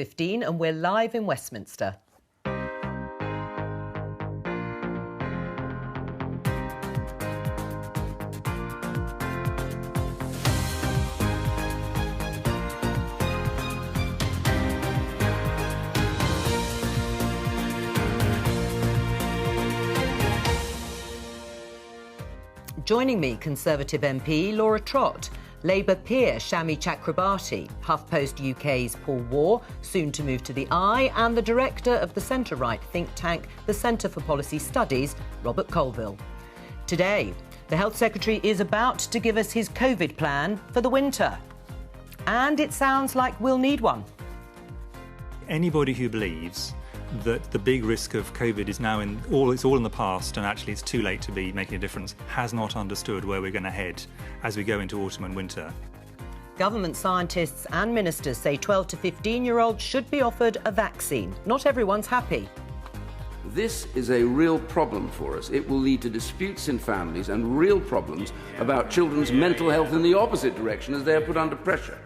15 and we're live in Westminster. Joining me, Conservative MP Laura Trott, Labour peer Shami Chakrabarti, HuffPost UK's Paul Waugh, soon to move to the Eye, and the director of the centre-right think tank, the Centre for Policy Studies, Robert Colville. Today, the Health Secretary is about to give us his COVID plan for the winter. And it sounds like we'll need one. Anybody who believes that the big risk of COVID is now it's all in the past and actually it's too late to be making a difference has not understood where we're going to head as we go into autumn and winter. Government scientists and ministers say 12 to 15-year-olds should be offered a vaccine. Not everyone's happy. This is a real problem for us. It will lead to disputes in families and real problems about children's mental health in the opposite direction as they are put under pressure.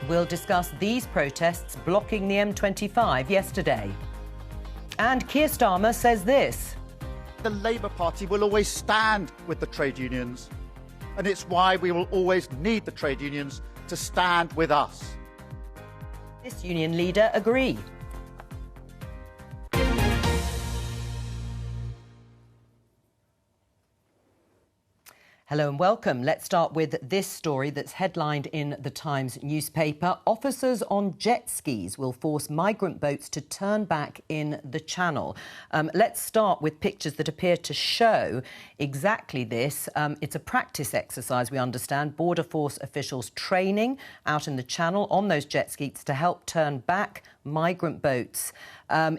We'll discuss these protests blocking the M25 yesterday. And Keir Starmer says this. The Labour Party will always stand with the trade unions, and it's why we will always need the trade unions to stand with us. This union leader agree. Hello and welcome. Let's start with this story that's headlined in the Times newspaper. Officers on jet skis will force migrant boats to turn back in the Channel. Let's start with pictures that appear to show exactly this. It's a practice exercise, we understand. Border Force officials training out in the Channel on those jet skis to help turn back migrant boats.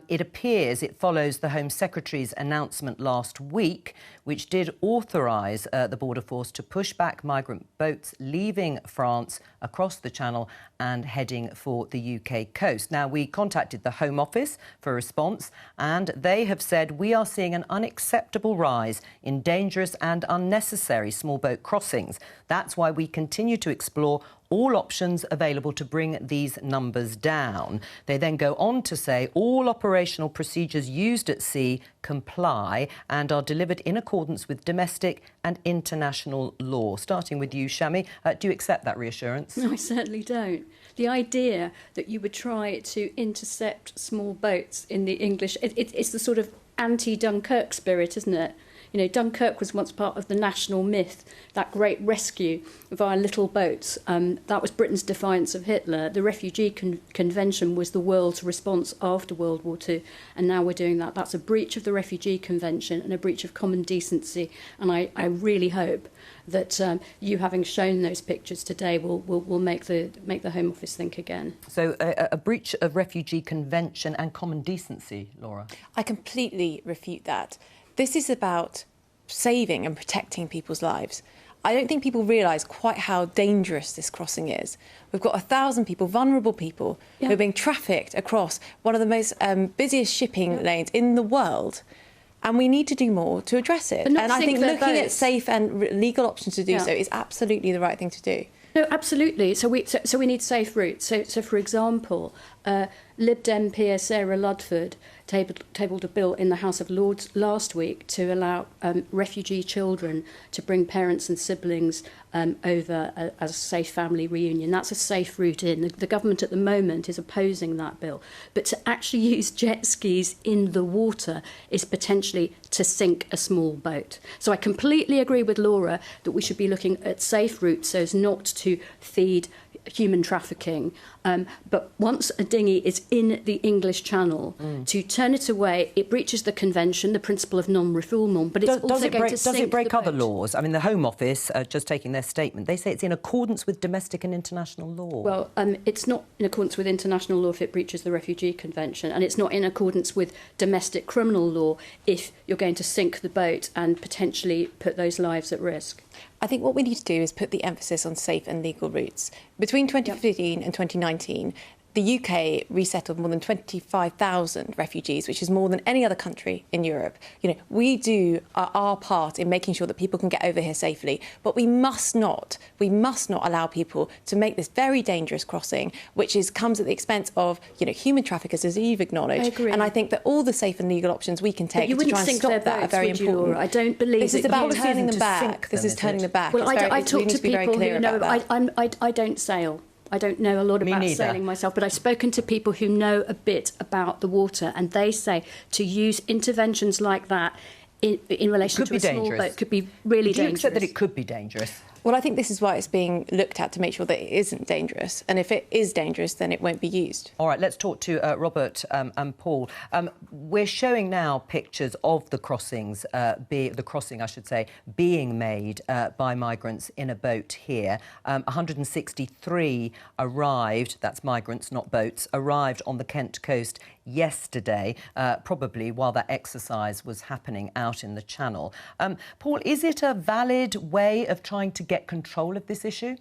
It appears it follows the Home Secretary's announcement last week, which did authorise the Border Force to push back migrant boats leaving France across the Channel and heading for the UK coast. Now, we contacted the Home Office for a response, and they have said we are seeing an unacceptable rise in dangerous and unnecessary small boat crossings. That's why we continue to explore all options available to bring these numbers down. They then go on to say all operational procedures used at sea comply and are delivered in accordance with domestic and international law. Starting with you, Shami, do you accept that reassurance? No, I certainly don't. The idea that you would try to intercept small boats in the English... It's the sort of anti-Dunkirk spirit, isn't it? You know, Dunkirk was once part of the national myth, that great rescue via little boats. That was Britain's defiance of Hitler. The Refugee Convention was the world's response after World War II, and now we're doing that. That's a breach of the Refugee Convention and a breach of common decency, and I really hope that you, having shown those pictures today, will make the Home Office think again. So a breach of Refugee Convention and common decency, Laura? I completely refute that. This is about saving and protecting people's lives. I don't think people realise quite how dangerous this crossing is. We've got 1,000 people, vulnerable people, who are being trafficked across one of the most busiest shipping lanes in the world. And we need to do more to address it. And I think looking at safe and legal options to do so is absolutely the right thing to do. No, absolutely. So we need safe routes. So for example, Lib Dem peer Sarah Ludford tabled a bill in the House of Lords last week to allow refugee children to bring parents and siblings over as a safe family reunion. That's a safe route in. The government at the moment is opposing that bill. But to actually use jet skis in the water is potentially to sink a small boat. So I completely agree with Laura that we should be looking at safe routes so as not to feed human trafficking. But once a dinghy is in the English Channel, to turn it away, it breaches the convention, the principle of non-refoulement, but it's also going to sink Does it break the other boat. laws? I mean, the Home Office, just taking their statement, they say it's in accordance with domestic and international law. Well, it's not in accordance with international law if it breaches the Refugee Convention, and it's not in accordance with domestic criminal law if you're going to sink the boat and potentially put those lives at risk. I think what we need to do is put the emphasis on safe and legal routes. Between 2015 and 2019, the UK resettled more than 25,000 refugees, which is more than any other country in Europe. You know, we do our part in making sure that people can get over here safely, but we must not allow people to make this very dangerous crossing, which comes at the expense of, you know, human traffickers, as you've acknowledged. I agree. And I think that all the safe and legal options we can take to try and stop that are very important. I don't believe this is about turning them back. This is turning them back. Well, I talk to people who know. I don't sail. I don't know a lot about sailing myself, but I've spoken to people who know a bit about the water, and they say to use interventions like that in relation to a small boat could be really dangerous. Do you accept that it could be dangerous? Well, I think this is why it's being looked at, to make sure that it isn't dangerous. And if it is dangerous, then it won't be used. All right, let's talk to Robert and Paul. We're showing now pictures of the crossings, being made by migrants in a boat here. 163 arrived, that's migrants, not boats, arrived on the Kent coast yesterday, probably while that exercise was happening out in the Channel. Paul, is it a valid way of trying to get control of this issue?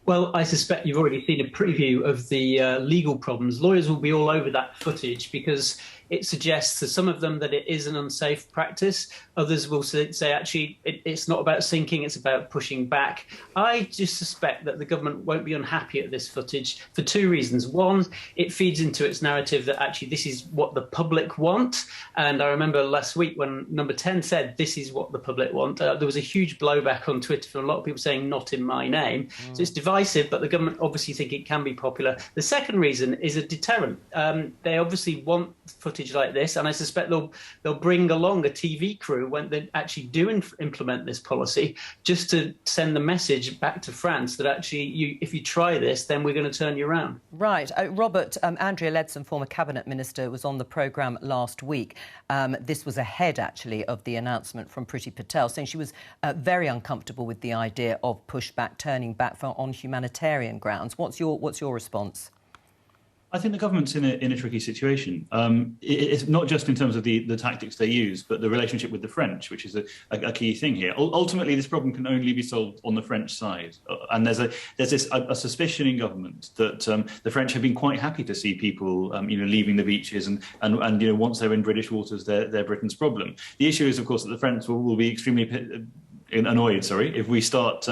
Well, I suspect you've already seen a preview of the legal problems. Lawyers will be all over that footage because it suggests to some of them that it is an unsafe practice. Others will say, actually, it's not about sinking, it's about pushing back. I just suspect that the government won't be unhappy at this footage for two reasons. One, it feeds into its narrative that actually this is what the public want. And I remember last week when Number 10 said this is what the public want, there was a huge blowback on Twitter from a lot of people saying not in my name. So it's divisive, but the government obviously think it can be popular. The second reason is a deterrent. They obviously want footage like this, and I suspect they'll bring along a TV crew when they actually do implement this policy, just to send the message back to France that actually, if you try this, then we're going to turn you around. Right. Robert, Andrea Leadsom, former Cabinet Minister, was on the programme last week. This was ahead, actually, of the announcement from Priti Patel, saying she was very uncomfortable with the idea of pushback, turning back on humanitarian grounds. What's your response? I think the government's in a tricky situation. It's not just in terms of the tactics they use, but the relationship with the French, which is a key thing here. Ultimately, this problem can only be solved on the French side. And there's a suspicion in government that the French have been quite happy to see people, leaving the beaches, and once they're in British waters, they're Britain's problem. The issue is, of course, that the French will be extremely annoyed, if we start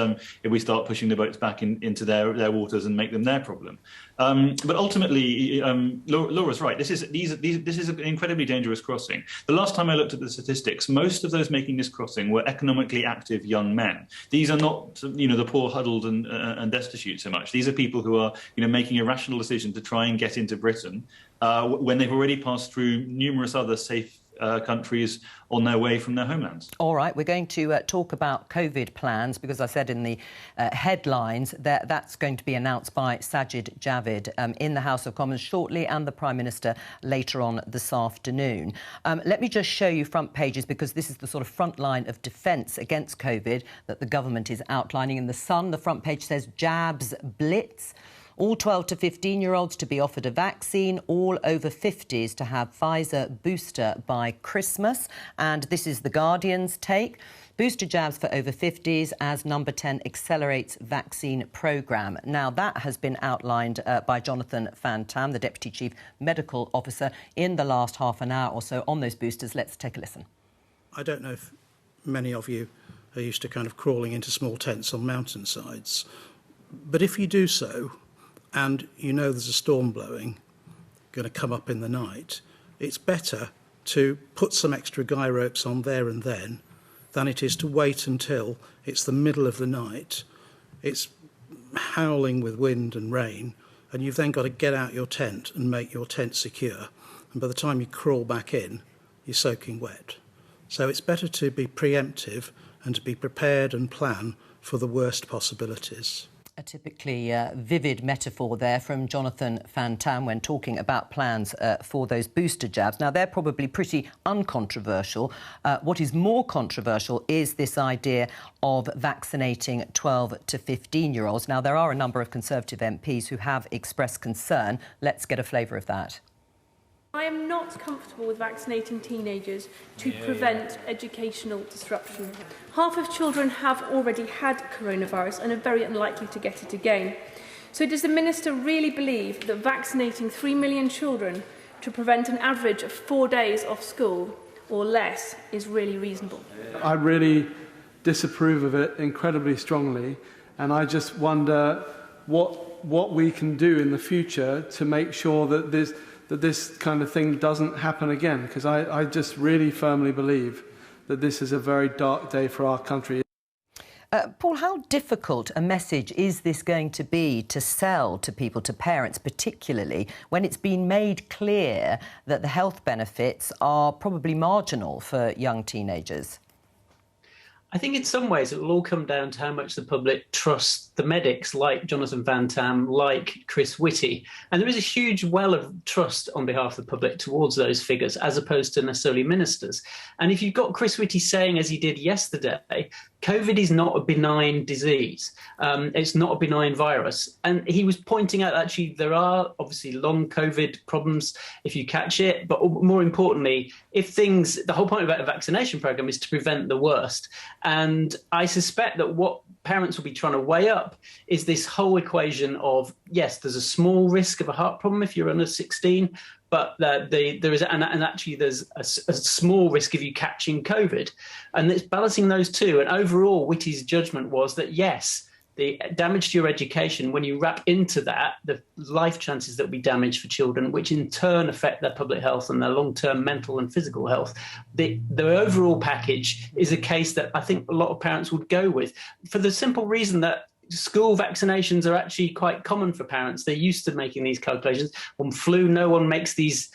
pushing the boats back into their waters and make them their problem. But ultimately, Laura's right. This is an incredibly dangerous crossing. The last time I looked at the statistics, most of those making this crossing were economically active young men. These are not, the poor, huddled and destitute so much. These are people who are, making a rational decision to try and get into Britain when they've already passed through numerous other safe countries on their way from their homelands. All right, we're going to talk about COVID plans, because I said in the headlines that that's going to be announced by Sajid Javid in the House of Commons shortly, and the Prime Minister later on this afternoon. Let me just show you front pages, because this is the sort of front line of defence against COVID that the government is outlining. In The Sun, the front page says jabs blitz. All 12 to 15-year-olds to be offered a vaccine, all over 50s to have Pfizer booster by Christmas. And this is The Guardian's take. Booster jabs for over 50s as Number 10 accelerates vaccine programme. Now, that has been outlined by Jonathan Van Tam, the Deputy Chief Medical Officer, in the last half an hour or so on those boosters. Let's take a listen. I don't know if many of you are used to kind of crawling into small tents on mountainsides, but if you do so, and there's a storm blowing, going to come up in the night, it's better to put some extra guy ropes on there and then than it is to wait until it's the middle of the night, it's howling with wind and rain, and you've then got to get out your tent and make your tent secure. And by the time you crawl back in, you're soaking wet. So it's better to be preemptive and to be prepared and plan for the worst possibilities. A typically vivid metaphor there from Jonathan Van Tam when talking about plans for those booster jabs. Now, they're probably pretty uncontroversial. What is more controversial is this idea of vaccinating 12 to 15-year-olds. Now, there are a number of Conservative MPs who have expressed concern. Let's get a flavour of that. I am not comfortable with vaccinating teenagers to prevent educational disruption. Half of children have already had coronavirus and are very unlikely to get it again. So does the Minister really believe that vaccinating 3 million children to prevent an average of 4 days off school or less is really reasonable? I really disapprove of it incredibly strongly, and I just wonder what we can do in the future to make sure that this kind of thing doesn't happen again, because I just really firmly believe that this is a very dark day for our country. Paul, how difficult a message is this going to be to sell to people, to parents particularly, when it's been made clear that the health benefits are probably marginal for young teenagers? I think in some ways it will all come down to how much the public trusts the medics like Jonathan Van Tam, like Chris Whitty. And there is a huge well of trust on behalf of the public towards those figures, as opposed to necessarily ministers. And if you've got Chris Whitty saying, as he did yesterday, COVID is not a benign disease. It's not a benign virus. And he was pointing out, actually, there are obviously long COVID problems if you catch it. But more importantly, the whole point about a vaccination program is to prevent the worst. And I suspect that what parents will be trying to weigh up is this whole equation of, yes, there's a small risk of a heart problem if you're under 16, but there is, and actually there's a small risk of you catching COVID. And it's balancing those two. And overall, Whitty's judgment was that, yes, the damage to your education, when you wrap into that, the life chances that will be damaged for children, which in turn affect their public health and their long-term mental and physical health. The overall package is a case that I think a lot of parents would go with, for the simple reason that school vaccinations are actually quite common for parents. They're used to making these calculations. On flu, no one makes these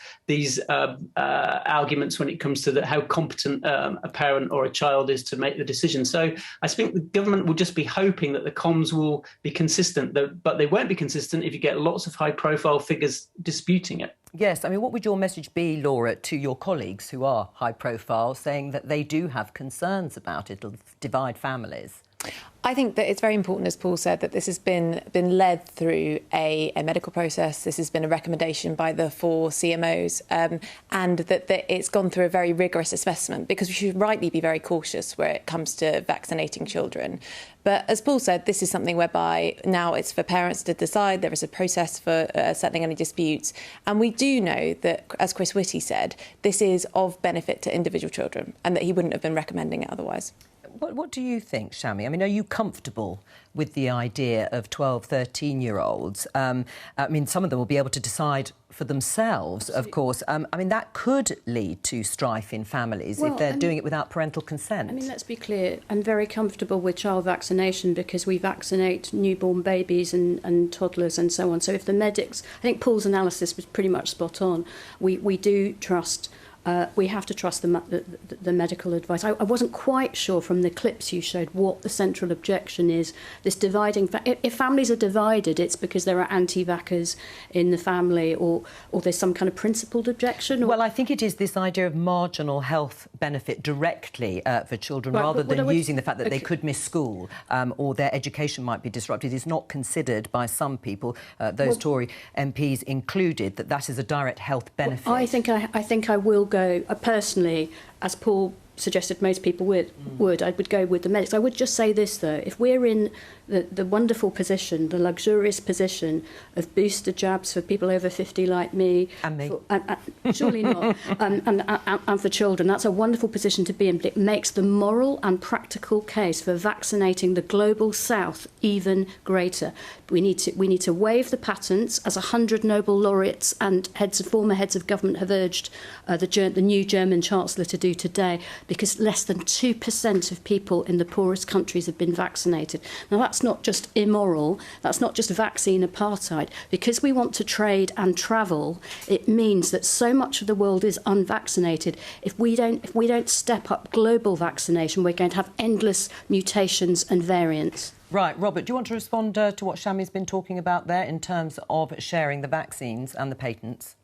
arguments when it comes to how competent a parent or a child is to make the decision. So I think the government will just be hoping that the comms will be consistent, but they won't be consistent if you get lots of high-profile figures disputing it. Yes, I mean, what would your message be, Laura, to your colleagues who are high-profile, saying that they do have concerns about it, it'll divide families? I think that it's very important, as Paul said, that this has been led through a medical process. This has been a recommendation by the 4 CMOs, and that it's gone through a very rigorous assessment, because we should rightly be very cautious where it comes to vaccinating children. But as Paul said, this is something whereby now it's for parents to decide. There is a process for settling any disputes. And we do know that, as Chris Whitty said, this is of benefit to individual children, and that he wouldn't have been recommending it otherwise. What do you think, Shami? I mean, are you comfortable with the idea of 12, 13-year-olds? I mean, some of them will be able to decide for themselves, of course. I mean, that could lead to strife in families if they're doing it without parental consent. I mean, let's be clear. I'm very comfortable with child vaccination because we vaccinate newborn babies and toddlers and so on. So if the medics... I think Paul's analysis was pretty much spot on. We do trust... we have to trust the medical advice. I wasn't quite sure from the clips you showed what the central objection is. This dividing... If families are divided, it's because there are anti-vaxxers in the family, or there's some kind of principled objection? Well, I think it is this idea of marginal health benefit directly for children, rather than using the fact that they could miss school or their education might be disrupted. Is not considered by some people, those Tory MPs included, that is a direct health benefit. Well, I think I will go personally, as Paul suggested most people would, I would go with the medics. I would just say this, though. If we're in the wonderful position, the luxurious position of booster jabs for people over 50 like me... And me. Surely not. And for children, that's a wonderful position to be in. But it makes the moral and practical case for vaccinating the global south even greater. We need to waive the patents, as 100 Nobel laureates and former heads of government have urged the new German Chancellor to do today, because less than 2% of people in the poorest countries have been vaccinated. Now, that's not just immoral, that's not just vaccine apartheid. Because we want to trade and travel, it means that so much of the world is unvaccinated. If we don't step up global vaccination, we're going to have endless mutations and variants. Right, Robert, do you want to respond to what Shami's been talking about there in terms of sharing the vaccines and the patents?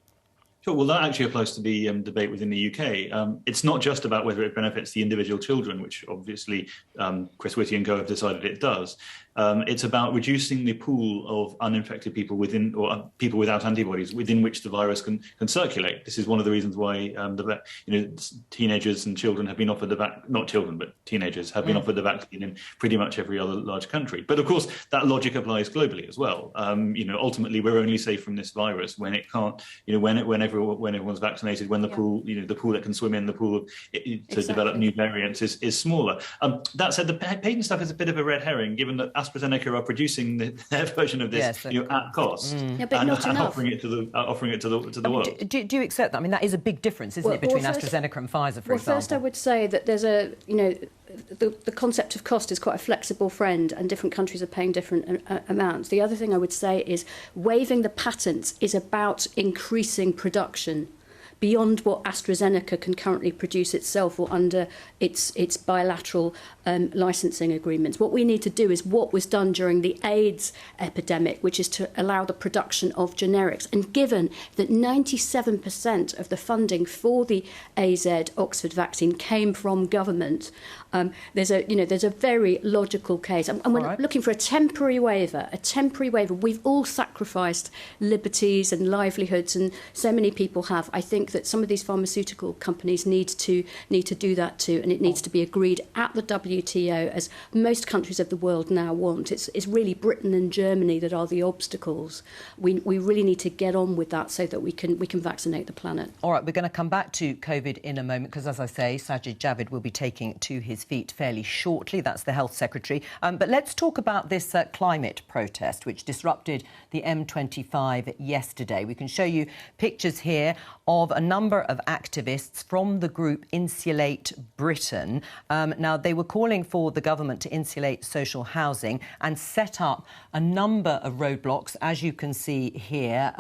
Sure. Well, that actually applies to the debate within the UK. It's not just about whether it benefits the individual children, which obviously Chris Whitty and Gove have decided it does. It's about reducing the pool of uninfected people within, or people without antibodies within which the virus can circulate. This is one of the reasons why teenagers and children have been offered not children, but teenagers have been offered the vaccine in pretty much every other large country. But of course, that logic applies globally as well. Ultimately, we're only safe from this virus when it can't, when everyone's vaccinated, when the pool, the pool that can swim in, the pool to develop new variants is smaller. That said, the patent stuff is a bit of a red herring, given that AstraZeneca are producing their version of this at cost, but and not enough. offering it to the world. Do you accept that? I mean, that is a big difference, isn't it, between AstraZeneca and Pfizer, for example? Well, first I would say that there's the concept of cost is quite a flexible friend, and different countries are paying different amounts. The other thing I would say is waiving the patents is about increasing production beyond what AstraZeneca can currently produce itself or under its bilateral licensing agreements. What we need to do is what was done during the AIDS epidemic, which is to allow the production of generics. And given that 97% of the funding for the AZ Oxford vaccine came from government, there's a very logical case. And we're looking for a temporary waiver. We've all sacrificed liberties and livelihoods, and so many people have. I think that some of these pharmaceutical companies need to do that too, and it needs to be agreed at the WTO, as most countries of the world now want. It's really Britain and Germany that are the obstacles. We really need to get on with that so that we can vaccinate the planet. All right, we're going to come back to COVID in a moment because, as I say, Sajid Javid will be taking to his feet fairly shortly. That's the Health Secretary. But let's talk about this climate protest, which disrupted the M25 yesterday. We can show you pictures here of a number of activists from the group Insulate Britain. Now, they were calling for the government to insulate social housing and set up a number of roadblocks, as you can see here,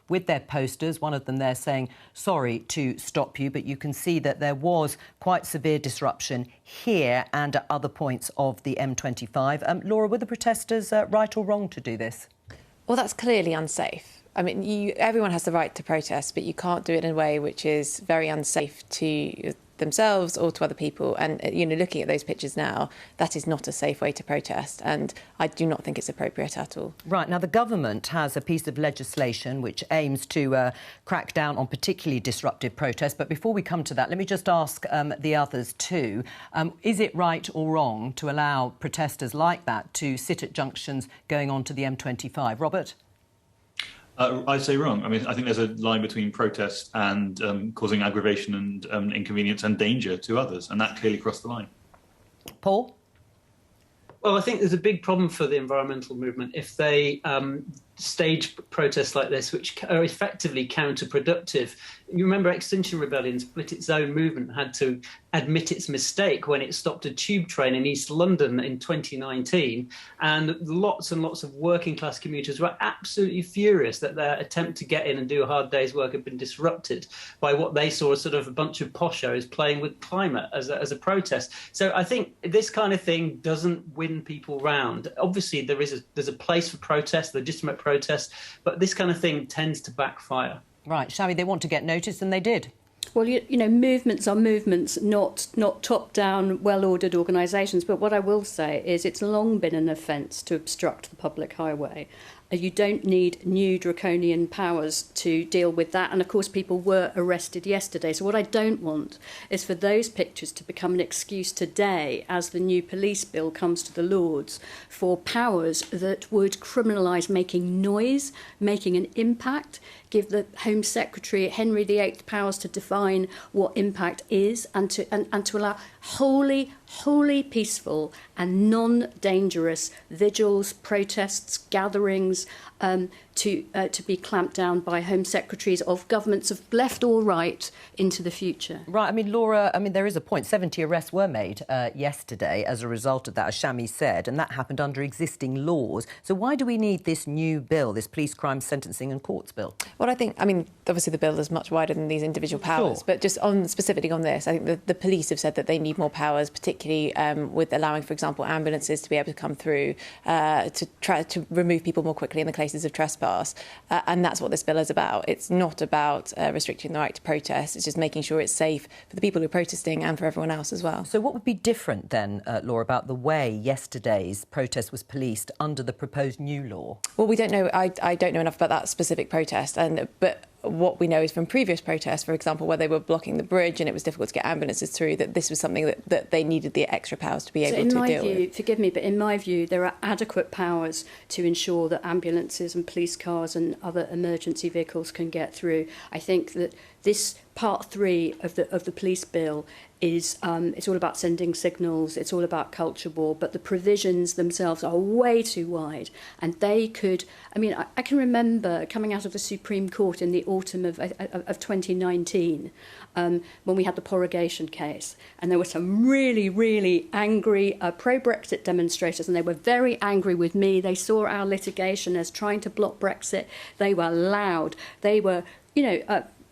with their posters, one of them there saying, sorry to stop you, but you can see that there was quite severe disruption here and at other points of the M25. Laura, were the protesters right or wrong to do this? Well, that's clearly unsafe. I mean, everyone has the right to protest, but you can't do it in a way which is very unsafe to themselves or to other people. And, looking at those pictures now, that is not a safe way to protest. And I do not think it's appropriate at all. Right. Now, the government has a piece of legislation which aims to crack down on particularly disruptive protests. But before we come to that, let me just ask the others too. Is it right or wrong to allow protesters like that to sit at junctions going on to the M25? Robert? I'd say wrong. I mean, I think there's a line between protest and causing aggravation and inconvenience and danger to others, and that clearly crossed the line. Paul? Well, I think there's a big problem for the environmental movement if they stage protests like this, which are effectively counterproductive. You remember Extinction Rebellion split its own movement, had to admit its mistake when it stopped a tube train in East London in 2019, and lots and lots of working class commuters were absolutely furious that their attempt to get in and do a hard day's work had been disrupted by what they saw as sort of a bunch of poshos playing with climate as a protest. So I think this kind of thing doesn't win people round. Obviously there's a place for protest, legitimate protest, but this kind of thing tends to backfire. Right, Shami, they want to get noticed, and they did. Well, movements are movements, not top-down, well-ordered organisations. But what I will say is it's long been an offence to obstruct the public highway. You don't need new draconian powers to deal with that. And, of course, people were arrested yesterday. So what I don't want is for those pictures to become an excuse today, as the new police bill comes to the Lords, for powers that would criminalise making noise, making an impact, give the Home Secretary Henry VIII powers to define what impact is, and to allow wholly peaceful and non-dangerous vigils, protests, gatherings to be clamped down by Home Secretaries of governments of left or right into the future. Right, I mean, Laura, there is a point. 70 arrests were made yesterday as a result of that, as Shami said, and that happened under existing laws. So why do we need this new bill, this Police Crime Sentencing and Courts Bill? Well, obviously the bill is much wider than these individual powers, Sure. But just specifically on this, I think the police have said that they need more powers, particularly with allowing, for example, ambulances to be able to come through to try to remove people more quickly in the case cases of trespass. And that's what this bill is about. It's not about restricting the right to protest. It's just making sure it's safe for the people who are protesting and for everyone else as well. So what would be different then, Laura, about the way yesterday's protest was policed under the proposed new law? Well, we don't know. I don't know enough about that specific protest, but what we know is from previous protests, for example, where they were blocking the bridge and it was difficult to get ambulances through, that this was something that they needed the extra powers to be able to deal with. In my view, forgive me, but in my view, there are adequate powers to ensure that ambulances and police cars and other emergency vehicles can get through. I think that this Part 3 of the police bill is it's all about sending signals, it's all about culture war, but the provisions themselves are way too wide, and they could, I mean, I can remember coming out of the Supreme Court in the autumn of 2019 when we had the prorogation case, and there were some really, really angry pro-Brexit demonstrators, and they were very angry with me. They saw our litigation as trying to block Brexit. They were loud. They were,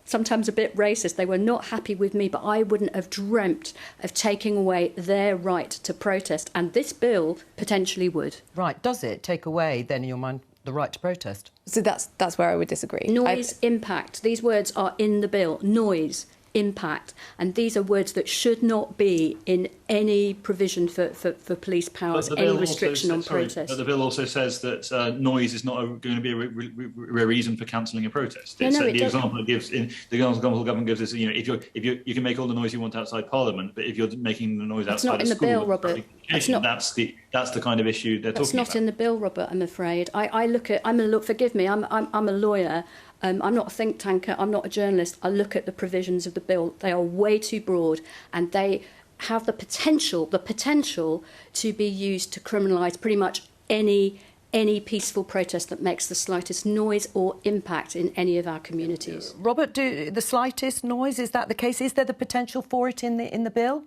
sometimes a bit racist. They were not happy with me, but I wouldn't have dreamt of taking away their right to protest. And this bill potentially would. Right. Does it take away, then, in your mind, the right to protest? So that's where I would disagree. Noise, impact. These words are in the bill. Noise, impact. And these are words that should not be in any provision for police powers, any restriction on protest. But the bill also says that noise is not going to be a reason for cancelling a protest. Yeah, the example it gives in the government gives is, if you can make all the noise you want outside Parliament, but if you're making the noise outside a school, that's not in the bill, Robert. That's the kind of issue they're talking about. That's not in the bill, Robert. I'm afraid. Forgive me. I'm a lawyer. I'm not a think tanker. I'm not a journalist. I look at the provisions of the bill. They are way too broad, and they have the potential to be used to criminalise pretty much any peaceful protest that makes the slightest noise or impact in any of our communities. Robert, do the slightest noise, is that the case? Is there the potential for it in the bill?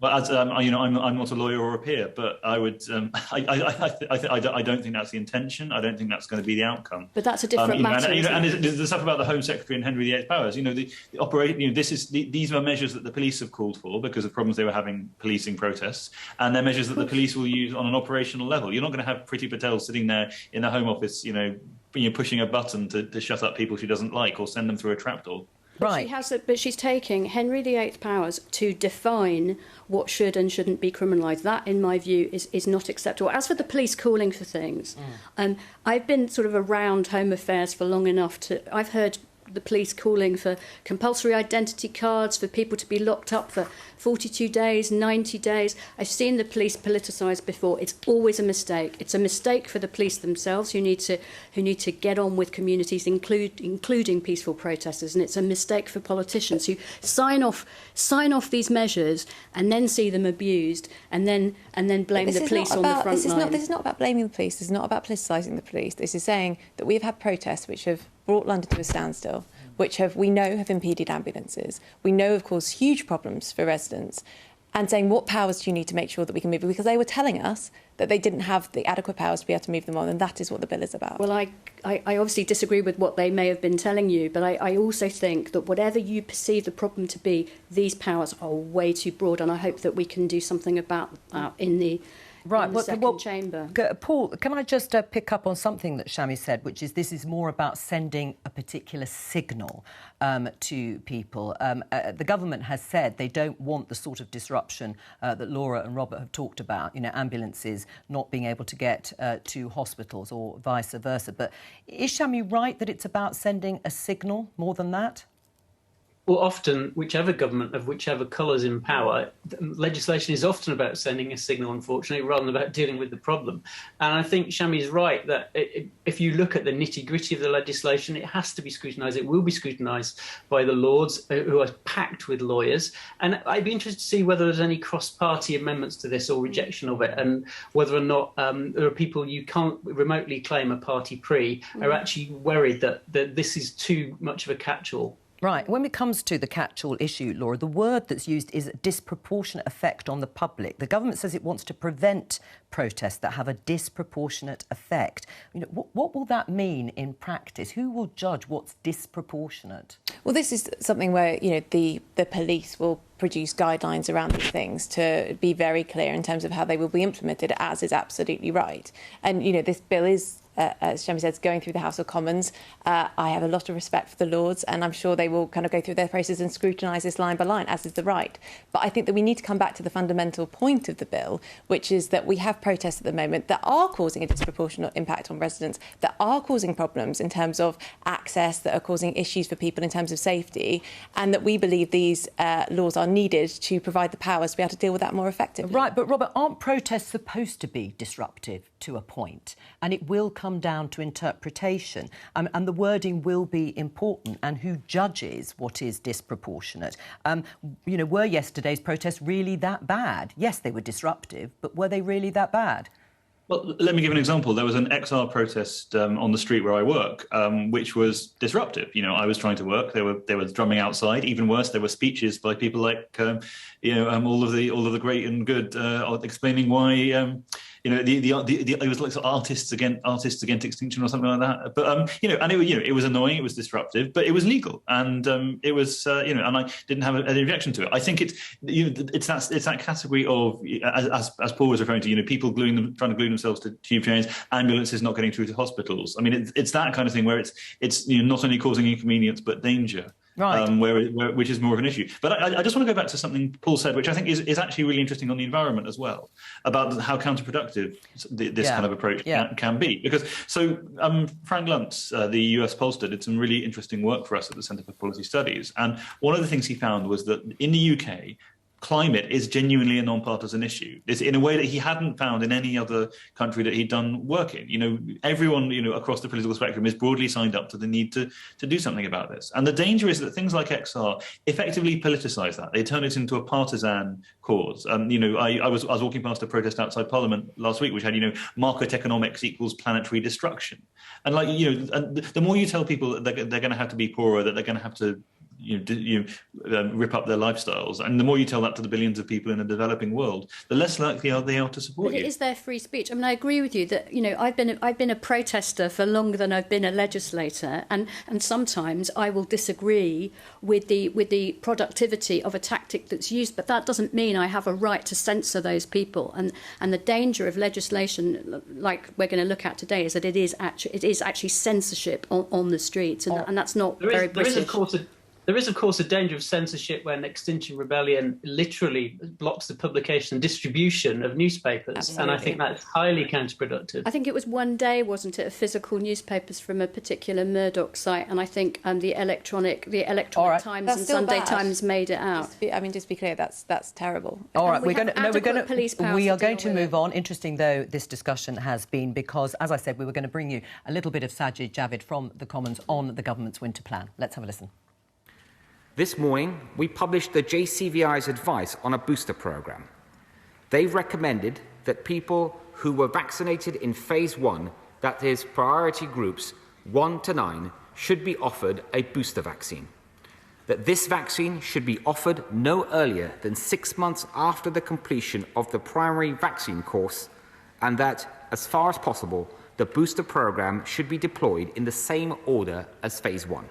Well, as I'm not a lawyer or a peer, but I would. I don't think that's the intention. I don't think that's going to be the outcome. But that's a different matter. And the stuff about the Home Secretary and Henry VIII powers. These are measures that the police have called for because of problems they were having policing protests, and they're measures that the police will use on an operational level. You're not going to have Priti Patel sitting there in the Home Office, pushing a button to shut up people she doesn't like or send them through a trapdoor. Right. But she's taking Henry VIII powers to define what should and shouldn't be criminalised. That, in my view, is not acceptable. As for the police calling for things, I've been sort of around Home Affairs for long enough I've heard the police calling for compulsory identity cards for people to be locked up for 42 days, 90 days. I've seen the police politicised before. It's always a mistake. It's a mistake for the police themselves who need to get on with communities, including peaceful protesters, and it's a mistake for politicians who sign off these measures and then see them abused and then blame the police on the front line. This is not about blaming the police. This is not about politicising the police. This is saying that we've had protests which have brought London to a standstill, which we know have impeded ambulances. We know have caused huge problems for residents, and saying what powers do you need to make sure that we can move them? Because they were telling us that they didn't have the adequate powers to be able to move them on, and that is what the bill is about. Well, I obviously disagree with what they may have been telling you, but I also think that whatever you perceive the problem to be, these powers are way too broad, and I hope that we can do something about that in the second chamber. Paul, can I just pick up on something that Shami said, which is this is more about sending a particular signal to people. The government has said they don't want the sort of disruption that Laura and Robert have talked about, ambulances not being able to get to hospitals or vice versa. But is Shami right that it's about sending a signal more than that? Well, often, whichever government of whichever colour is in power, legislation is often about sending a signal, unfortunately, rather than about dealing with the problem. And I think Shami's right that if you look at the nitty-gritty of the legislation, it has to be scrutinised. It will be scrutinised by the Lords, who are packed with lawyers. And I'd be interested to see whether there's any cross-party amendments to this or rejection of it, and whether or not there are people you can't remotely claim a party pre are actually worried that this is too much of a catch-all. Right. When it comes to the catch-all issue, Laura, the word that's used is disproportionate effect on the public. The government says it wants to prevent protests that have a disproportionate effect. What will that mean in practice? Who will judge what's disproportionate? Well, this is something where, the police will produce guidelines around these things to be very clear in terms of how they will be implemented, as is absolutely right. And, this bill is as Shami said, going through the House of Commons. I have a lot of respect for the Lords, and I'm sure they will kind of go through their process and scrutinise this line by line, as is the right. But I think that we need to come back to the fundamental point of the bill, which is that we have protests at the moment that are causing a disproportionate impact on residents, that are causing problems in terms of access, that are causing issues for people in terms of safety, and that we believe these laws are needed to provide the powers to be able to deal with that more effectively. Right, but Robert, aren't protests supposed to be disruptive to a point? And it will come down to interpretation, and the wording will be important, and who judges what is disproportionate. Were yesterday's protests really that bad? Yes, they were disruptive, but were they really that bad? Well, let me give an example. There was an XR protest on the street where I work, which was disruptive. I was trying to work. They were drumming outside. Even worse, there were speeches by people like, all of the great and good, explaining why. It was like artists against extinction or something like that. But it was annoying. It was disruptive, but it was legal, and it was and I didn't have any objection to it. I think it's that category of, as Paul was referring to, people trying to glue themselves to tube trains, ambulances not getting through to hospitals. I mean, it's that kind of thing where it's not only causing inconvenience but danger. Right. Which is more of an issue. But I just want to go back to something Paul said, which I think is actually really interesting on the environment as well, about how counterproductive this kind of approach can be. Because Frank Luntz, the US pollster, did some really interesting work for us at the Centre for Policy Studies. And one of the things he found was that in the UK, climate is genuinely a non-partisan issue. It's in a way that he hadn't found in any other country that he'd done work in. Everyone, across the political spectrum is broadly signed up to the need to do something about this. And the danger is that things like XR effectively politicise that. They turn it into a partisan cause. I was walking past a protest outside Parliament last week, which had, market economics equals planetary destruction. And the more you tell people that they're going to have to be poorer, that they're going to have to rip up their lifestyles, and the more you tell that to the billions of people in the developing world, the less likely they are to support you. But it is their free speech. I mean, I agree with you that I've been a protester for longer than I've been a legislator, and sometimes I will disagree with the productivity of a tactic that's used, but that doesn't mean I have a right to censor those people. And the danger of legislation, like we're going to look at today, is that it is actually censorship on the streets, and that's not very British. There is, of course, a danger of censorship when Extinction Rebellion literally blocks the publication and distribution of newspapers. Absolutely. And I think that's highly counterproductive. I think it was one day, wasn't it, of physical newspapers from a particular Murdoch site, and I think the electronic Times and Sunday Times made it out. Just to be clear, that's terrible. All right, we are going to move on. Interesting, though, this discussion has been, because, as I said, we were going to bring you a little bit of Sajid Javid from the Commons on the government's winter plan. Let's have a listen. This morning, we published the JCVI's advice on a booster programme. They recommended that people who were vaccinated in phase 1, that is, priority groups 1 to 9, should be offered a booster vaccine. That this vaccine should be offered no earlier than 6 months after the completion of the primary vaccine course, and that, as far as possible, the booster programme should be deployed in the same order as phase 1.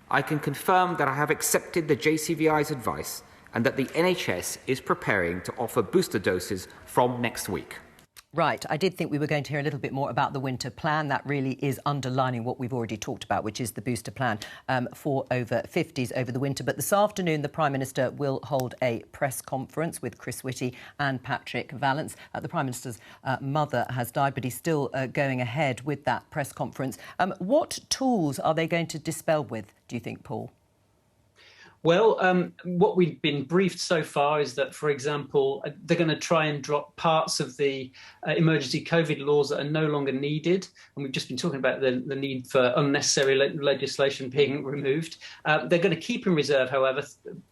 I can confirm that I have accepted the JCVI's advice and that the NHS is preparing to offer booster doses from next week. Right, I did think we were going to hear a little bit more about the winter plan. That really is underlining what we've already talked about, which is the booster plan for over 50s over the winter. But this afternoon, the Prime Minister will hold a press conference with Chris Whitty and Patrick Vallance. The Prime Minister's mother has died, but he's still going ahead with that press conference. What tools are they going to dispel with, do you think, Paul? Well, what we've been briefed so far is that, for example, they're going to try and drop parts of the emergency COVID laws that are no longer needed. And we've just been talking about the need for unnecessary legislation being removed. They're going to keep in reserve, however,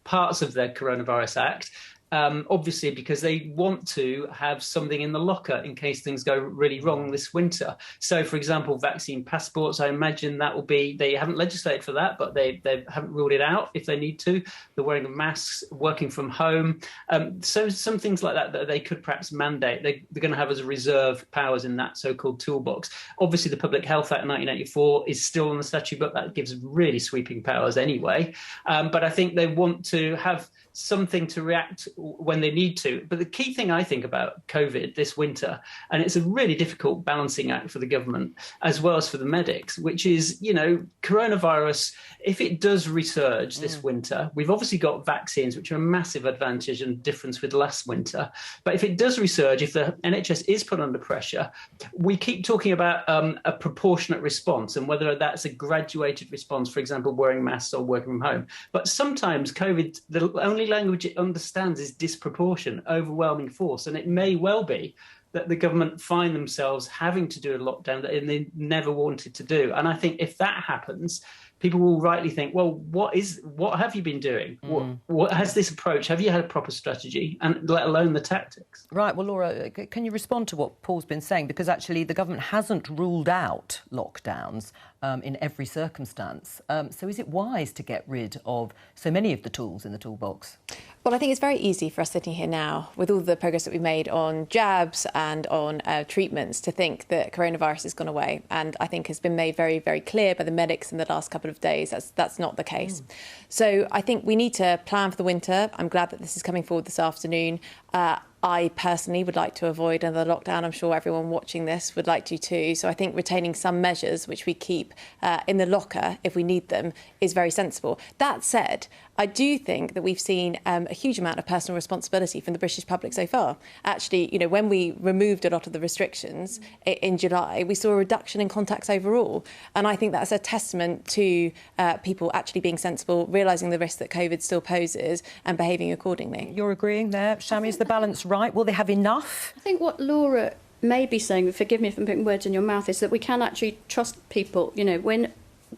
parts of their Coronavirus Act. Obviously, because they want to have something in the locker in case things go really wrong this winter. So, for example, vaccine passports, I imagine that will be, they haven't legislated for that, but they haven't ruled it out if they need to. The wearing of masks, working from home. So some things like that they could perhaps mandate. They're going to have as a reserve powers in that so-called toolbox. Obviously, the Public Health Act 1984 is still on the statute book. That gives really sweeping powers anyway. But I think they want to have something to react when they need to. But the key thing I think about COVID this winter, and it's a really difficult balancing act for the government as well as for the medics, which is, coronavirus, if it does resurge this winter, we've obviously got vaccines, which are a massive advantage and difference with last winter. But if it does resurge, if the NHS is put under pressure, we keep talking about a proportionate response and whether that's a graduated response, for example, wearing masks or working from home. But sometimes COVID, the only language it understands is disproportion, overwhelming force. And it may well be that the government find themselves having to do a lockdown that they never wanted to do. And I think if that happens, people will rightly think, well, what have you been doing? What has this approach? Have you had a proper strategy? And let alone the tactics. Right. Well, Laura, can you respond to what Paul's been saying? Because actually the government hasn't ruled out lockdowns in every circumstance. So is it wise to get rid of so many of the tools in the toolbox? Well, I think it's very easy for us sitting here now, with all the progress that we've made on jabs and on treatments, to think that coronavirus has gone away. And I think has been made very, very clear by the medics in the last couple of days that's not the case. So I think we need to plan for the winter. I'm glad that this is coming forward this afternoon. I personally would like to avoid another lockdown. I'm sure everyone watching this would like to too. So I think retaining some measures which we keep in the locker if we need them is very sensible. That said, I do think that we've seen a huge amount of personal responsibility from the British public so far. Actually, when we removed a lot of the restrictions in July, we saw a reduction in contacts overall. And I think that's a testament to people actually being sensible, realising the risk that COVID still poses and behaving accordingly. You're agreeing there. Shami, is the balance right? Will they have enough? I think what Laura may be saying, forgive me if I'm putting words in your mouth, is that we can actually trust people. When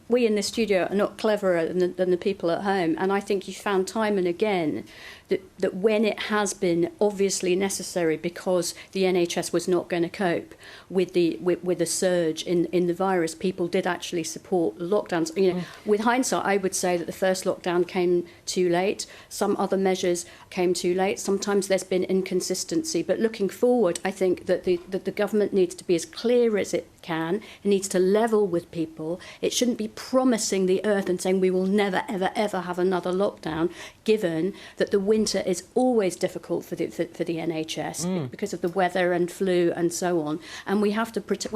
we in the studio are not cleverer than the people at home. And I think you found time and again that when it has been obviously necessary because the NHS was not going to cope with the surge in the virus, people did actually support lockdowns. With hindsight, I would say that the first lockdown came too late. Some other measures came too late. Sometimes there's been inconsistency. But looking forward, I think that the government needs to be as clear as it can. It needs to level with people. It shouldn't be promising the earth and saying we will never, ever, ever have another lockdown, given that the winter is always difficult for the NHS because of the weather and flu and so on. And we have to protect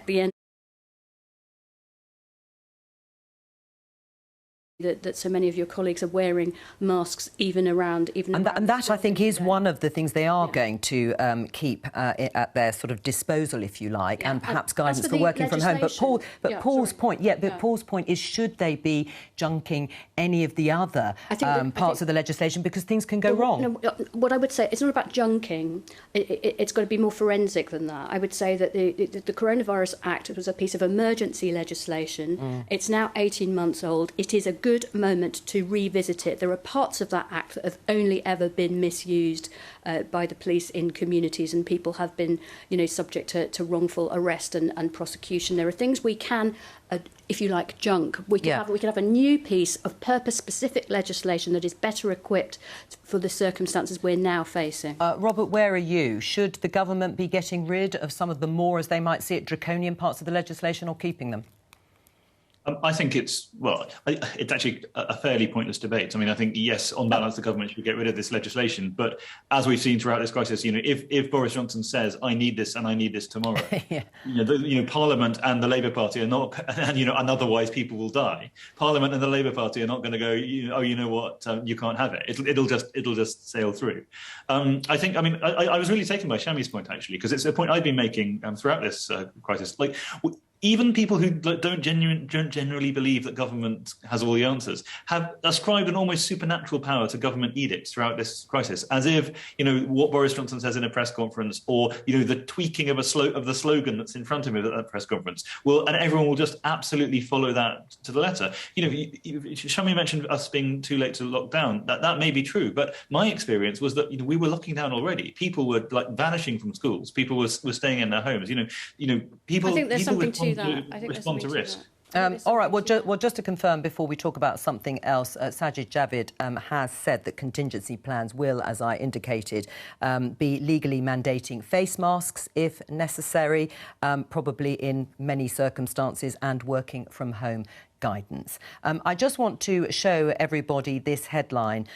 the NHS. That so many of your colleagues are wearing masks even around. And that I think is one of the things they are going to keep at their sort of disposal, if you like, and perhaps guidance for working from home. But Paul's point is, should they be junking any of the other parts of the legislation because things can go wrong? No, what I would say, it's not about junking. It's got to be more forensic than that. I would say that the Coronavirus Act was a piece of emergency legislation. It's now 18 months old. It is a good moment to revisit it. There are parts of that act that have only ever been misused by the police in communities, and people have been, subject to wrongful arrest and prosecution. There are things we can, if you like, junk. We can have a new piece of purpose-specific legislation that is better equipped for the circumstances we're now facing. Robert, where are you? Should the government be getting rid of some of the more, as they might see it, draconian parts of the legislation, or keeping them? I think it's actually a fairly pointless debate. I mean, I think, yes, on balance, the government should get rid of this legislation. But as we've seen throughout this crisis, if Boris Johnson says, I need this and I need this tomorrow, Parliament and the Labour Party are not, and otherwise people will die. Parliament and the Labour Party are not going to go, you know what, you can't have it. It'll just sail through. I was really taken by Shami's point, actually, because it's a point I've been making throughout this crisis. Even people who don't generally believe that government has all the answers have ascribed an almost supernatural power to government edicts throughout this crisis, as if, what Boris Johnson says in a press conference, or, the tweaking of the slogan that's in front of him at that press conference, and everyone will just absolutely follow that to the letter. Shami mentioned us being too late to lock down. That may be true, but my experience was that, we were locking down already. People were vanishing from schools. People were staying in their homes. People. I think there's something to respond to risk. All right, well, just to confirm before we talk about something else, Sajid Javid has said that contingency plans will, as I indicated, be legally mandating face masks if necessary, probably in many circumstances, and working from home. guidance. I just want to show everybody this headline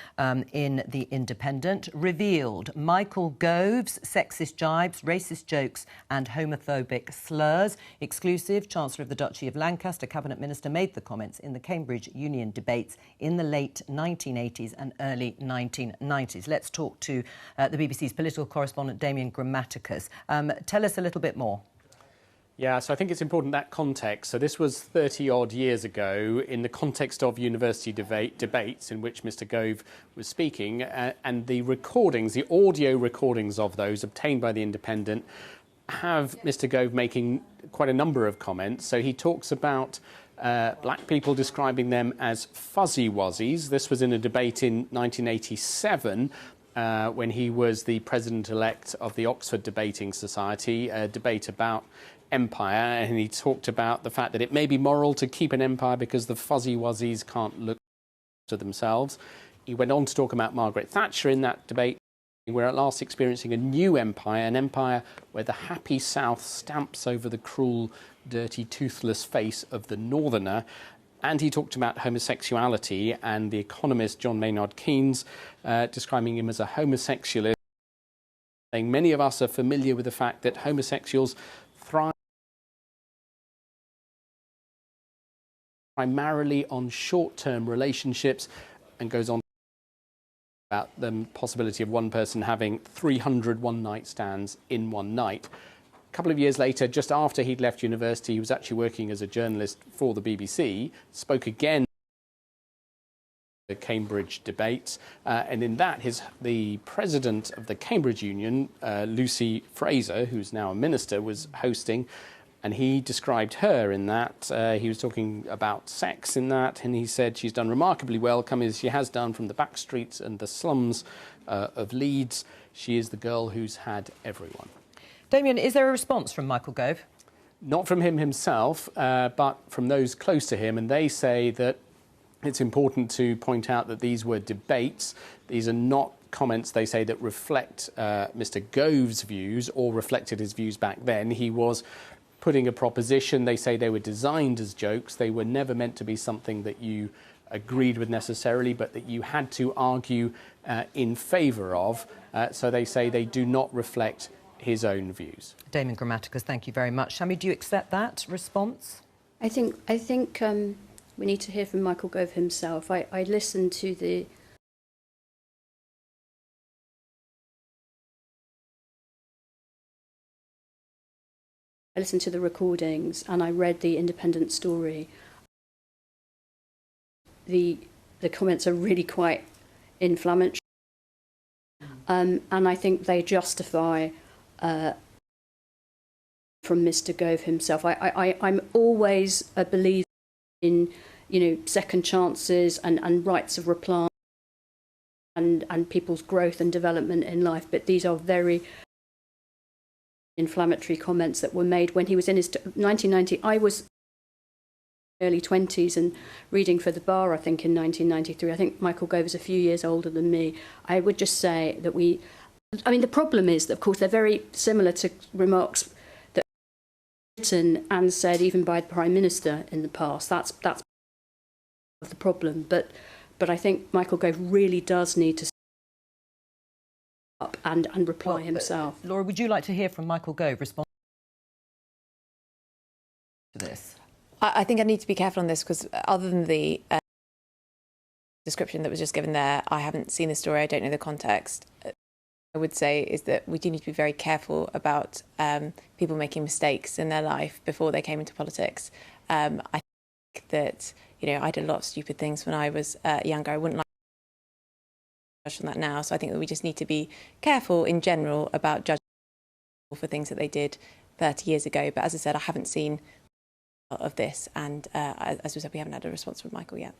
in The Independent. Revealed: Michael Gove's sexist jibes, racist jokes and homophobic slurs. Exclusive: Chancellor of the Duchy of Lancaster, Cabinet Minister, made the comments in the Cambridge Union debates in the late 1980s and early 1990s. Let's talk to the BBC's political correspondent Damien Grammaticus. Tell us a little bit more. Yeah, so I think it's important that context. So this was 30-odd years ago in the context of university debates in which Mr Gove was speaking, and the recordings, the audio recordings of those obtained by The Independent have Mr Gove making quite a number of comments. So he talks about black people, describing them as fuzzy wuzzies. This was in a debate in 1987 when he was the president-elect of the Oxford Debating Society, a debate about empire, and he talked about the fact that it may be moral to keep an empire because the fuzzy wuzzies can't look to themselves. He went on to talk about Margaret Thatcher in that debate. We're at last experiencing a new empire, an empire where the happy South stamps over the cruel, dirty, toothless face of the Northerner. And he talked about homosexuality, and the economist John Maynard Keynes describing him as a homosexualist, saying many of us are familiar with the fact that homosexuals thrive primarily on short-term relationships, and goes on about the possibility of one person having 300 one-night stands in one night. A couple of years later, just after he'd left university, he was actually working as a journalist for the BBC, spoke again at the Cambridge debates, and in that, the president of the Cambridge Union, Lucy Fraser, who's now a minister, was hosting, and he described her in that. He was talking about sex in that, and he said she's done remarkably well, coming as she has done from the back streets and the slums of Leeds. She is the girl who's had everyone. Damien, is there a response from Michael Gove? Not from him himself, but from those close to him, and they say that it's important to point out that these were debates. These are not comments, they say, that reflect Mr Gove's views or reflected his views back then. He was putting a proposition. They say they were designed as jokes. They were never meant to be something that you agreed with necessarily, but that you had to argue in favour of. So they say they do not reflect his own views. Damien Grammaticus, thank you very much. Shami, do you accept that response? I think we need to hear from Michael Gove himself. I listened to the recordings and I read the Independent story. The comments are really quite inflammatory, and I think they justify from Mr Gove himself. I'm always a believer in, second chances and rights of reply and people's growth and development in life, but these are very inflammatory comments that were made when he was in his 1990. I was early 20s and reading for the bar, I think, in 1993. I think Michael Gove is a few years older than me. I would just say that the problem is that, of course, they're very similar to remarks that were written and said even by the Prime Minister in the past. That's the problem. But I think Michael Gove really does need to up and reply himself. Laura, would you like to hear from Michael Gove respond to this? I think I need to be careful on this because other than the description that was just given there, I haven't seen the story, I don't know the context. I would say is that we do need to be very careful about people making mistakes in their life before they came into politics. I think that, I did a lot of stupid things when I was younger. I wouldn't like to judge on that now. So I think that we just need to be careful in general about judging people for things that they did 30 years ago. But as I said, I haven't seen of this, and as we said, we haven't had a response from Michael yet.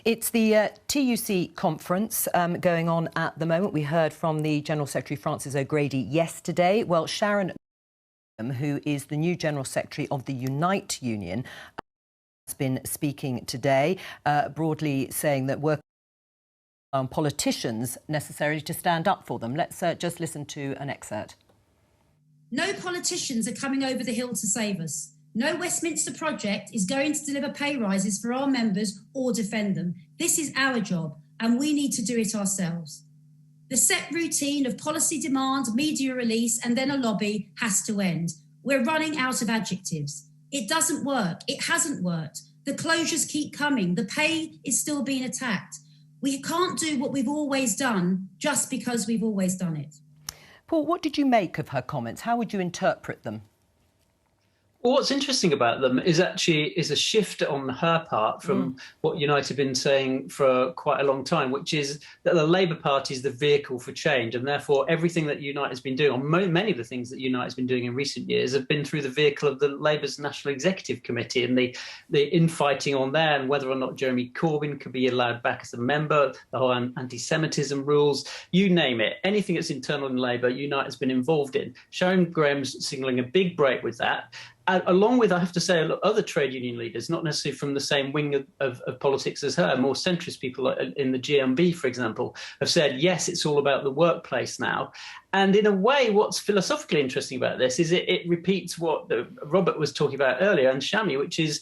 It's the TUC conference going on at the moment. We heard from the General Secretary Francis O'Grady yesterday. Well, Sharon Graham, who is the new General Secretary of the Unite Union, has been speaking today, broadly saying that workers politicians necessarily to stand up for them. Let's just listen to an excerpt. No politicians are coming over the hill to save us. No Westminster project is going to deliver pay rises for our members or defend them. This is our job, and we need to do it ourselves. The set routine of policy demand, media release, and then a lobby has to end. We're running out of adjectives. It doesn't work. It hasn't worked. The closures keep coming. The pay is still being attacked. We can't do what we've always done just because we've always done it. Paul, what did you make of her comments? How would you interpret them? Well, what's interesting about them is a shift on her part from what Unite have been saying for quite a long time, which is that the Labour Party is the vehicle for change, and therefore everything that Unite has been doing, or many of the things that Unite has been doing in recent years, have been through the vehicle of the Labour's National Executive Committee and the infighting on there, and whether or not Jeremy Corbyn could be allowed back as a member, the whole anti-Semitism rules, you name it. Anything that's internal in Labour, Unite has been involved in. Sharon Graham's signalling a big break with that. Along with, I have to say, other trade union leaders, not necessarily from the same wing of politics as her, more centrist people in the GMB, for example, have said, yes, it's all about the workplace now. And in a way, what's philosophically interesting about this is it repeats what Robert was talking about earlier, and Shami, which is,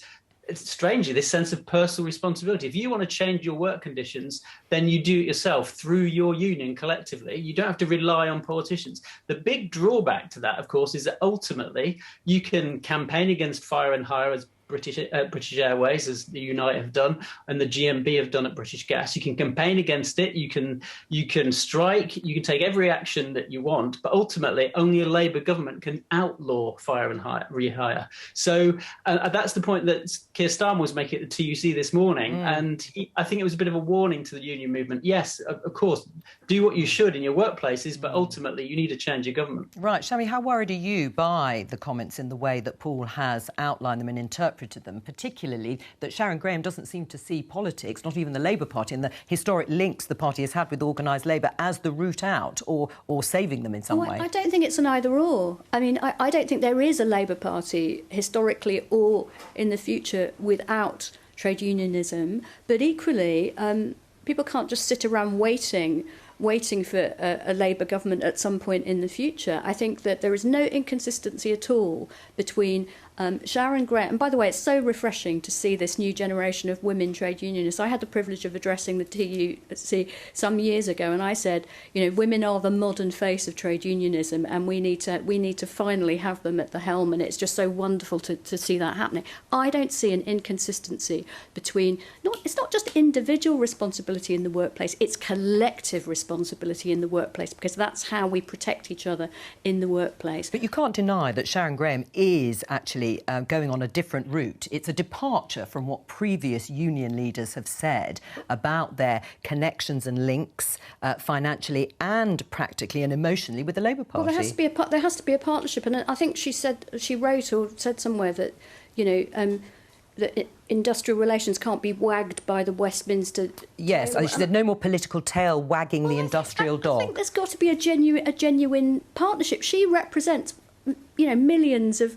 strangely, this sense of personal responsibility. If you want to change your work conditions, then you do it yourself through your union collectively. You don't have to rely on politicians. The big drawback to that, of course, is that ultimately you can campaign against fire and hire as British Airways, as the Unite have done, and the GMB have done at British Gas. You can campaign against it. You can strike. You can take every action that you want. But ultimately, only a Labour government can outlaw fire and rehire. So that's the point that Keir Starmer was making at the TUC this morning. And I think it was a bit of a warning to the union movement. Yes, of course, do what you should in your workplaces, but ultimately you need to change your government. Right, Shami, how worried are you by the comments in the way that Paul has outlined them and interpreted them, particularly that Sharon Graham doesn't seem to see politics, not even the Labour Party, and the historic links the party has had with organised Labour as the route out or saving them in some way? I don't think it's an either-or. I mean, I don't think there is a Labour Party historically or in the future without trade unionism, but equally, people can't just sit around waiting for a Labour government at some point in the future. I think that there is no inconsistency at all between Sharon Graham, and by the way, it's so refreshing to see this new generation of women trade unionists. I had the privilege of addressing the TUC some years ago, and I said, women are the modern face of trade unionism, and we need to finally have them at the helm, and it's just so wonderful to see that happening. I don't see an inconsistency between it's not just individual responsibility in the workplace, it's collective responsibility in the workplace, because that's how we protect each other in the workplace. But you can't deny that Sharon Graham is actually going on a different route. It's a departure from what previous union leaders have said about their connections and links financially and practically and emotionally with the Labour Party. Well, there has to be a partnership, and I think she wrote or said somewhere that that industrial relations can't be wagged by the Westminster. Yes, she said no more political tail wagging the industrial dog. I think there's got to be a genuine partnership. She represents millions of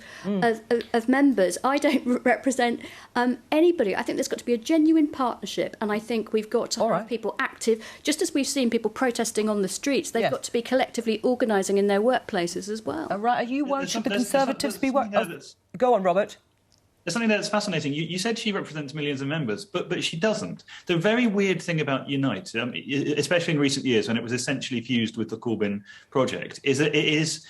members. I don't represent anybody. I think there's got to be a genuine partnership, and I think we've got to have people active. Just as we've seen people protesting on the streets, they've got to be collectively organising in their workplaces as well. Right, are you worried? Should the Conservatives be worried? Go on, Robert. There's something that's fascinating. You said she represents millions of members, but she doesn't. The very weird thing about Unite, especially in recent years when it was essentially fused with the Corbyn project, is that it is,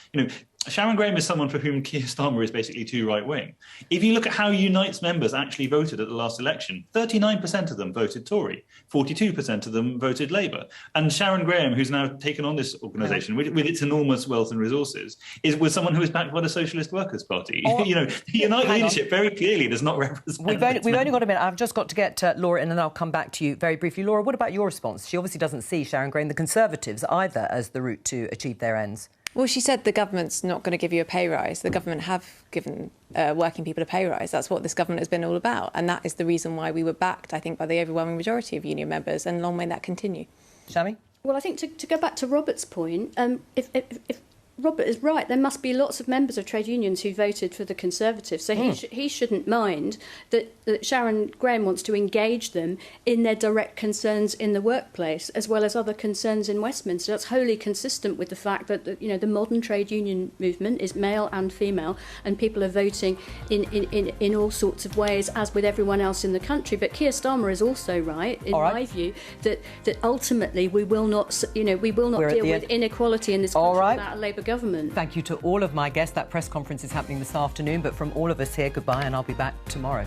Sharon Graham is someone for whom Keir Starmer is basically too right-wing. If you look at how Unite's members actually voted at the last election, 39% of them voted Tory, 42% of them voted Labour. And Sharon Graham, who's now taken on this organisation with its enormous wealth and resources, was someone who was backed by the Socialist Workers' Party. The Unite leadership very clearly does not represent... We've only got a minute. I've just got to get Laura in, and then I'll come back to you very briefly. Laura, what about your response? She obviously doesn't see Sharon Graham, the Conservatives, either as the route to achieve their ends. Well, she said the government's not going to give you a pay rise. The government have given working people a pay rise. That's what this government has been all about. And that is the reason why we were backed, I think, by the overwhelming majority of union members. And long may that continue. Shami? Well, I think to go back to Robert's point, if Robert is right. There must be lots of members of trade unions who voted for the Conservatives. So he shouldn't mind that Sharon Graham wants to engage them in their direct concerns in the workplace, as well as other concerns in Westminster. That's wholly consistent with the fact that the modern trade union movement is male and female, and people are voting in all sorts of ways, as with everyone else in the country. But Keir Starmer is also right, in my view, that ultimately we will not deal with inequality in this country without a Labour government. Thank you to all of my guests. That press conference is happening this afternoon, but from all of us here, goodbye, and I'll be back tomorrow.